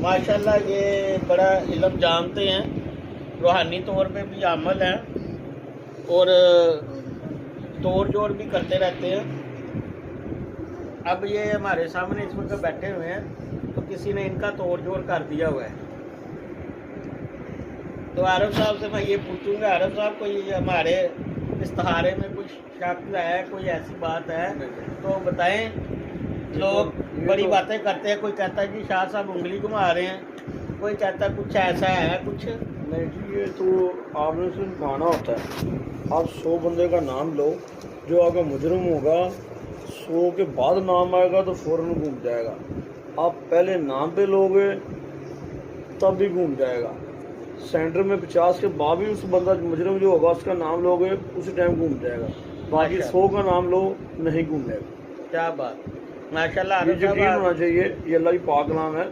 माशाल्लाह ये बड़ा इल्म जानते हैं, रूहानी तौर पे भी अमल हैं और तोड़ जोड़ भी करते रहते हैं। अब ये हमारे सामने इस वक्त बैठे हुए हैं, तो किसी ने इनका तोड़ जोड़ कर दिया हुआ है। तो आरफ साहब से मैं ये पूछूंगा, आरफ साहब कोई हमारे इस्तिहारे में कुछ शक है, कोई ऐसी बात है तो बताएं। लोग बड़ी बातें करते हैं, कोई कहता है कि शाह साहब उंगली घुमा रहे हैं, कोई कहता है कुछ ऐसा है कुछ। नहीं जी, ये तो आपने सिर्फ गाना होता है। आप 100 बंदे का नाम लो, जो आपका मुजरिम होगा 100 के बाद नाम आएगा तो फ़ौरन घूम जाएगा। आप पहले नाम पे लोगे तब भी घूम जाएगा। सेंटर में 50 के बाद भी उस बंदा मुजरिम जो होगा उसका नाम लोगे उसी टाइम घूम जाएगा। बाकी 100 का नाम लो नहीं घूमेगा। क्या बात, माशाल्लाह। ये यकीन होना चाहिए, ये अल्लाह की पाक नाम है।